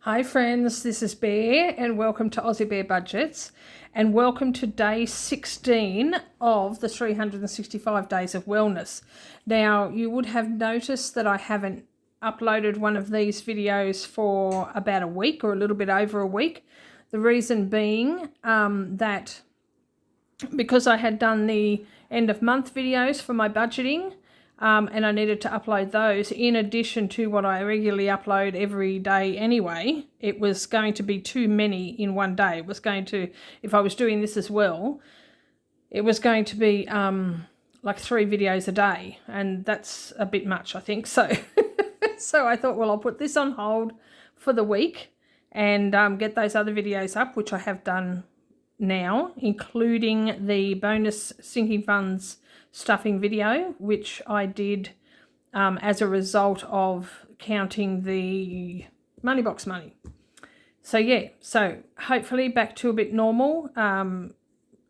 Hi friends, this is Bear and welcome to AussieBearBudgets and welcome to day 16 of the 365 days of wellness. Now you would have noticed that I haven't uploaded one of these videos for about a week or a little bit over a week. The reason being that because I had done the end of month videos for my budgeting, and I needed to upload those in addition to what I regularly upload every day anyway. It was going to be too many in one day. It was going to, if I was doing this as well, it was going to be like 3 videos a day, and that's a bit much, I think. So, so I thought, well, I'll put this on hold for the week and get those other videos up, which I have done now, including the bonus sinking funds stuffing video, which I did as a result of counting the money box money. So yeah, so hopefully back to a bit normal,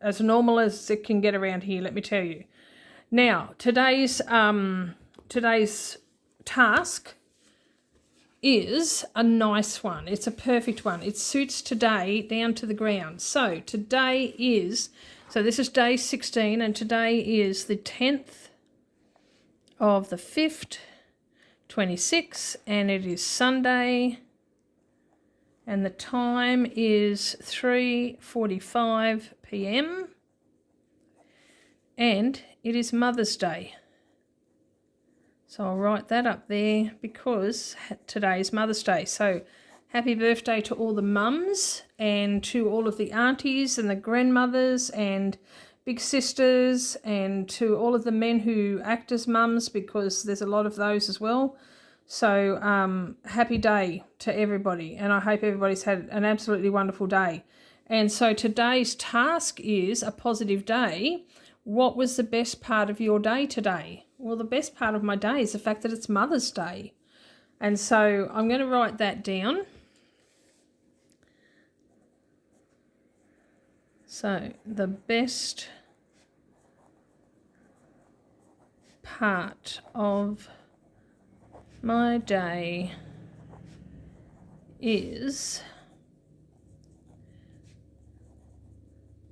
as normal as it can get around here, let me tell you. Now, today's task is a nice one. It's a perfect one. It suits today down to the ground. So today is, so this is day 16 and today is the 10th of the 5th, 26, and it is Sunday and the time is 3:45 p.m. and it is Mother's Day. So I'll write that up there because today is Mother's Day. So happy birthday to all the mums and to all of the aunties and the grandmothers and big sisters and to all of the men who act as mums, because there's a lot of those as well. So happy day to everybody, and I hope everybody's had an absolutely wonderful day. And so today's task is a positive day. What was the best part of your day today? Well, the best part of my day is the fact that it's Mother's Day. And so I'm going to write that down. So the best part of my day is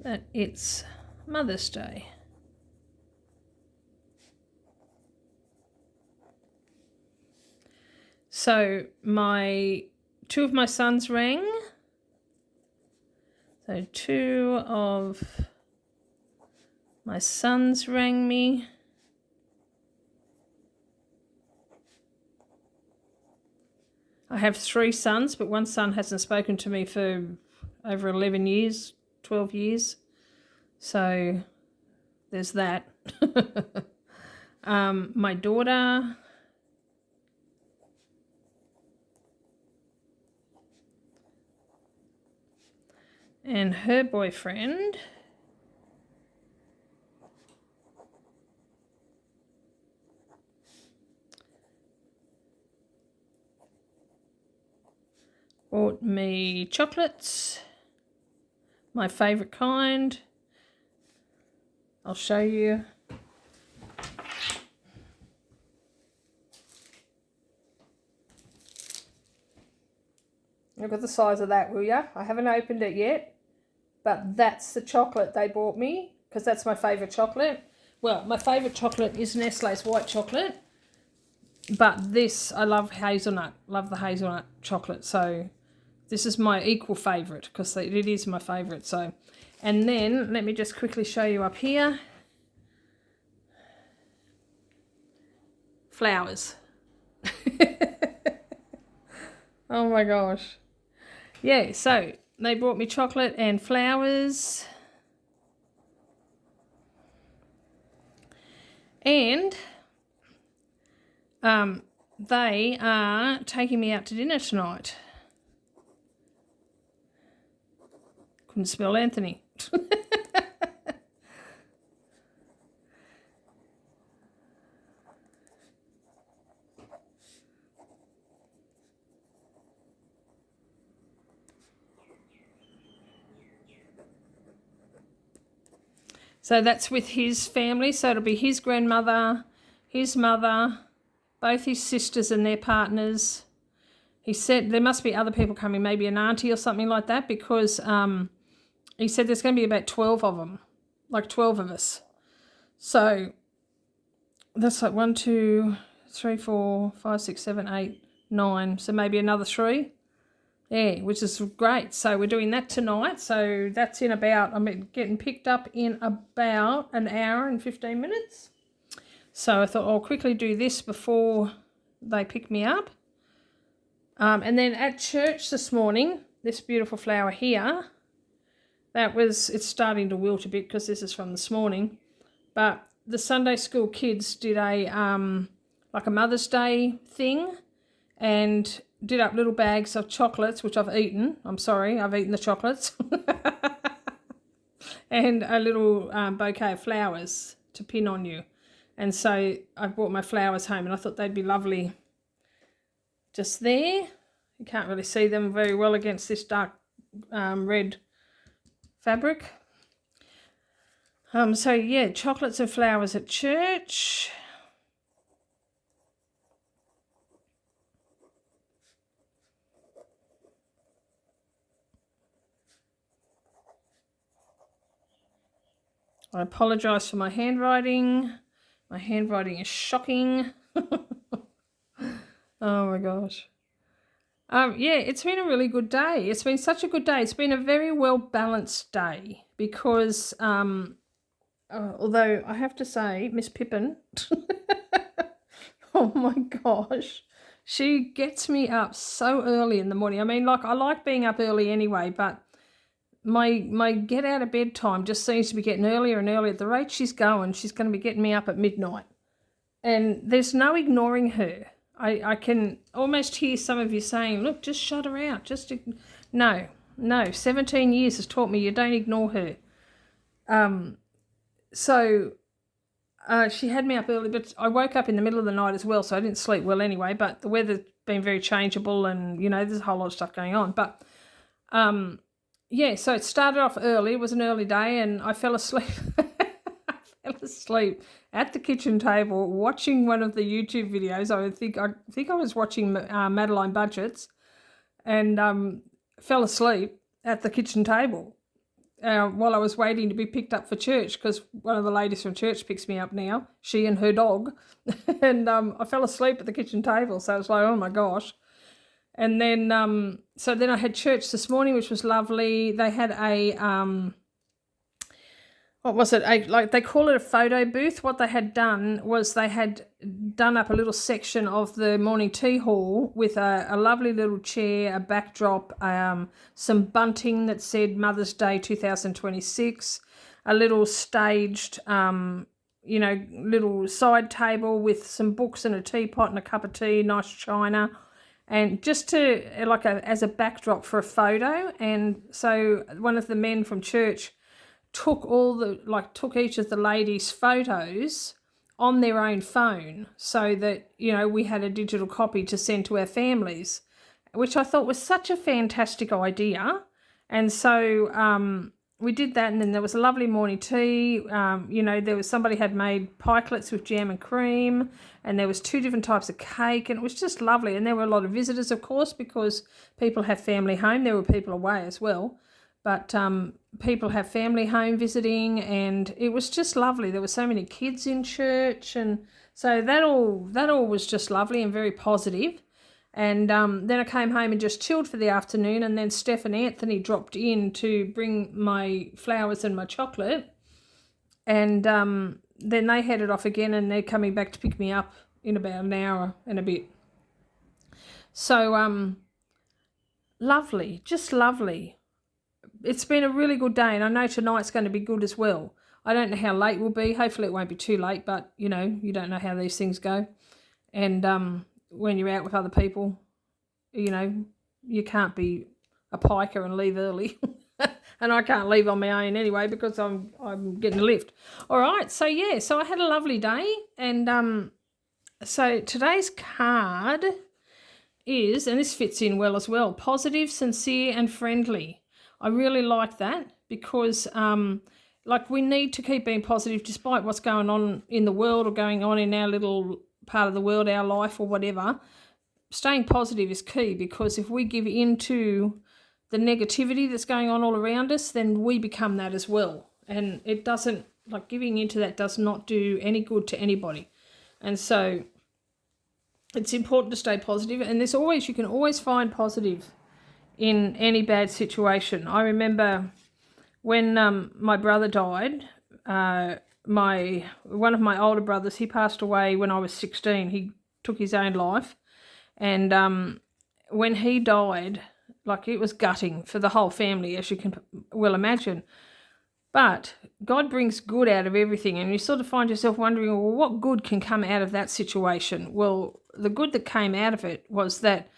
that it's Mother's Day. So two of my sons rang. So 2 of my sons rang me. I have 3 sons, but one son hasn't spoken to me for over 11 years, 12 years. So there's that. My daughter, and her boyfriend, bought me chocolates, my favourite kind. I'll show you. Look at the size of that, will ya? I haven't opened it yet, but that's the chocolate they bought me because that's my favourite chocolate. Well, my favourite chocolate is Nestle's white chocolate, but this, I love hazelnut, love the hazelnut chocolate. So this is my equal favourite because it is my favourite. So, and then let me just quickly show you up here. Flowers. Oh my gosh. Yeah, so they brought me chocolate and flowers. And they are taking me out to dinner tonight. Couldn't spell Anthony. So that's with his family. So it'll be his grandmother, his mother, both his sisters and their partners, he said there must be other people coming, maybe an auntie or something like that, because he said there's going to be about 12 of them, like 12 of us. So that's like 1, 2, 3, 4, 5, 6, 7, 8, 9. So maybe another 3. Yeah, which is great. So we're doing that tonight. So that's in about, I'm getting picked up in about an hour and 15 minutes. So I thought I'll quickly do this before they pick me up. And then at church this morning, this beautiful flower here, it's starting to wilt a bit because this is from this morning. But the Sunday school kids did a like a Mother's Day thing and did up little bags of chocolates, which I've eaten. I'm sorry, I've eaten the chocolates. And a little bouquet of flowers to pin on you. And so I brought my flowers home and I thought they'd be lovely just there. You can't really see them very well against this dark red fabric. So yeah, chocolates and flowers at church. I apologise for my handwriting. My handwriting is shocking. Oh my gosh. Yeah, it's been a really good day. It's been such a good day. It's been a very well balanced day because although I have to say, Miss Pippin, oh my gosh, she gets me up so early in the morning. I mean, like I like being up early anyway, but my get out of bed time just seems to be getting earlier and earlier. At the rate she's going, she's going to be getting me up at midnight. And there's no ignoring her. I can almost hear some of you saying, look, just shut her out. No, 17 years has taught me you don't ignore her. So she had me up early, but I woke up in the middle of the night as well, so I didn't sleep well anyway, but the weather's been very changeable and, you know, there's a whole lot of stuff going on. But, yeah, so it started off early. It was an early day and I fell asleep. I fell asleep at the kitchen table watching one of the YouTube videos. I think I was watching Madeline Budgets and fell asleep at the kitchen table while I was waiting to be picked up for church because one of the ladies from church picks me up now, she and her dog, and I fell asleep at the kitchen table. So I was like, oh my gosh. And then, so then I had church this morning, which was lovely. They had a, what was it? Like they call it a photo booth. What they had done was they had done up a little section of the morning tea hall with a lovely little chair, a backdrop, some bunting that said Mother's Day 2026, a little staged, you know, little side table with some books and a teapot and a cup of tea, nice china. And just to, like as a backdrop for a photo. And so one of the men from church took each of the ladies' photos on their own phone so that, you know, we had a digital copy to send to our families, which I thought was such a fantastic idea. And so we did that, and then there was a lovely morning tea. You know, somebody had made pikelets with jam and cream, and there was 2 different types of cake, and it was just lovely. And there were a lot of visitors, of course, because people have family home. There were people away as well, but people have family home visiting, and it was just lovely. There were so many kids in church, and so that all was just lovely and very positive. And then I came home and just chilled for the afternoon, and then Steph and Anthony dropped in to bring my flowers and my chocolate, and then they headed off again, and they're coming back to pick me up in about an hour and a bit. So lovely, just lovely. It's been a really good day, and I know tonight's going to be good as well. I don't know how late we'll be. Hopefully it won't be too late, but, you know, you don't know how these things go. And when you're out with other people, you know, you can't be a piker and leave early. And I can't leave on my own anyway because I'm getting a lift. All right, so yeah, so I had a lovely day. And so today's card is, and this fits in well as well, positive, sincere and friendly. I really like that because, like, we need to keep being positive despite what's going on in the world or going on in our little part of the world, our life or whatever. staying positive is key, because if we give in to the negativity that's going on all around us, then we become that as well. And it doesn't, like, giving into that does not do any good to anybody. And so it's important to stay positive, and you can always find positive in any bad situation. I remember when my brother died, one of my older brothers, he passed away when I was 16. He took his own life, and when he died, like, it was gutting for the whole family, as you can well imagine. But God brings good out of everything, and you sort of find yourself wondering, well, what good can come out of that situation? Well, the good that came out of it was that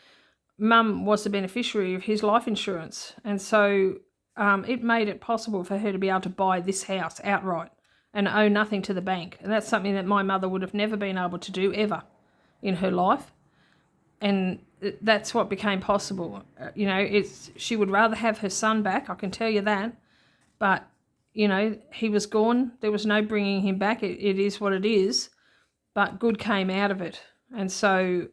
Mum was the beneficiary of his life insurance, and so it made it possible for her to be able to buy this house outright and owe nothing to the bank. And that's something that my mother would have never been able to do ever in her life. And that's what became possible. She would rather have her son back, I can tell you that. But, he was gone. There was no bringing him back. It is what it is. But good came out of it. And so,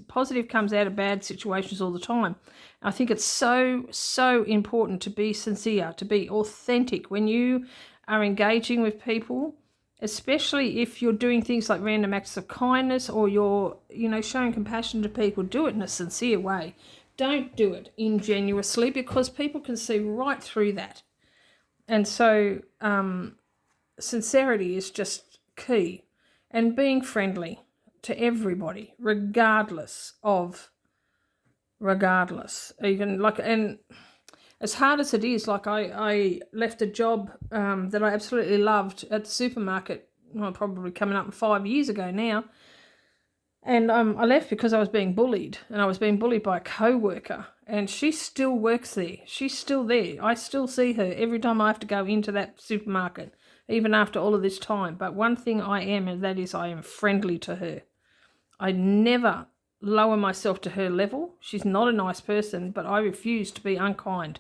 positive comes out of bad situations all the time. I think it's so, so important to be sincere, to be authentic when you are engaging with people, especially if you're doing things like random acts of kindness, or you're, showing compassion to people. Do it in a sincere way. Don't do it ingenuously, because people can see right through that. And so sincerity is just key, and being friendly to everybody, regardless. Even and as hard as it is, like, I left a job that I absolutely loved at the supermarket, probably coming up 5 years ago now. And I left because I was being bullied, and I was being bullied by a co-worker, and she still works there. She's still there. I still see her every time I have to go into that supermarket, even after all of this time. But one thing I am, and that is I am friendly to her. I never lower myself to her level. She's not a nice person, but I refuse to be unkind.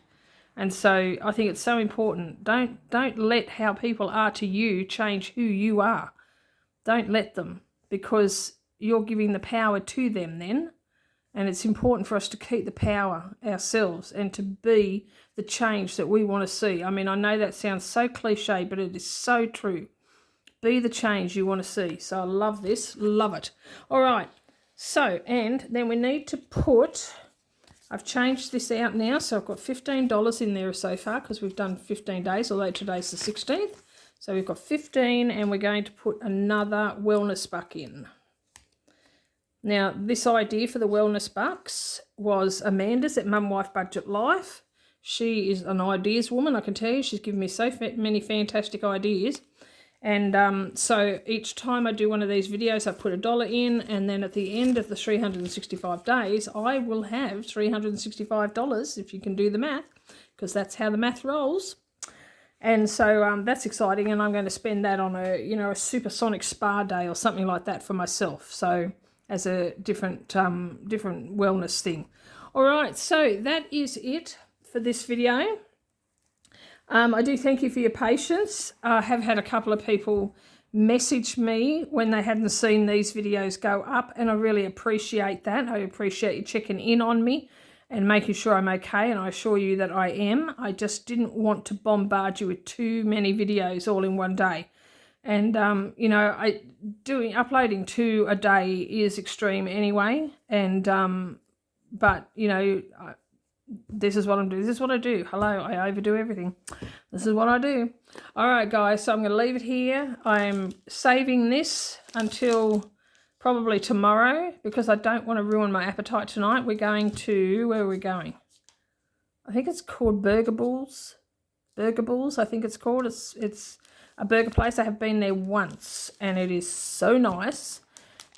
And so I think it's so important. Don't let how people are to you change who you are. Don't let them, because you're giving the power to them then. And it's important for us to keep the power ourselves and to be the change that we want to see. I mean, I know that sounds so cliche, but it is so true. Be the change you want to see. So I love this. Love it. All right. So, and then we need to put, I've changed this out now. So I've got $15 in there so far, because we've done 15 days, although today's the 16th. So we've got 15, and we're going to put another wellness buck in. Now, this idea for the wellness bucks was Amanda's at Mum Wife Budget Life. She is an ideas woman, I can tell you. She's given me so many fantastic ideas. And so each time I do one of these videos, I put $1 in, and then at the end of the 365 days, I will have $365, if you can do the math, because that's how the math rolls. And so that's exciting, and I'm going to spend that on a supersonic spa day or something like that for myself. So as a different wellness thing. All right, so that is it for this video. I do thank you for your patience. I have had a couple of people message me when they hadn't seen these videos go up, and I really appreciate that. I appreciate you checking in on me and making sure I'm okay, and I assure you that I am. I just didn't want to bombard you with too many videos all in one day. And, uploading 2 a day is extreme anyway. And, this is what I'm doing. This is what I do. Hello, I overdo everything. This is what I do. All right, guys, so I'm going to leave it here. I'm saving this until probably tomorrow, because I don't want to ruin my appetite tonight. We're going to, where are we going? I think it's called Burger Bulls. Burger Bulls, I think it's called. It's a burger place. I have been there once, and it is so nice.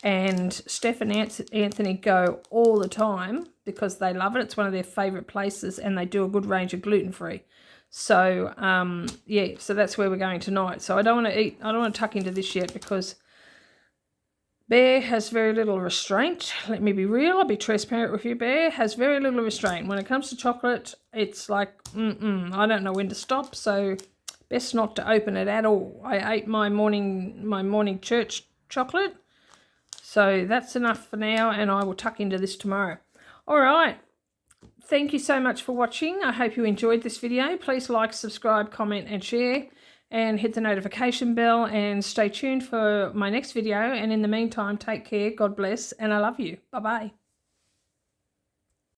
And Steph and Anthony go all the time because they love it. It's one of their favourite places, and they do a good range of gluten-free. So, so that's where we're going tonight. So I don't want to tuck into this yet, because Bear has very little restraint. Let me be real. I'll be transparent with you. Bear has very little restraint. When it comes to chocolate, it's like, I don't know when to stop, so best not to open it at all. I ate my morning church chocolate, So that's enough for now, and I will tuck into this tomorrow. All right. Thank you so much for watching. I hope you enjoyed this video. Please like, subscribe, comment, and share, and hit the notification bell, and stay tuned for my next video. And in the meantime, take care, God bless, and I love you. Bye-bye.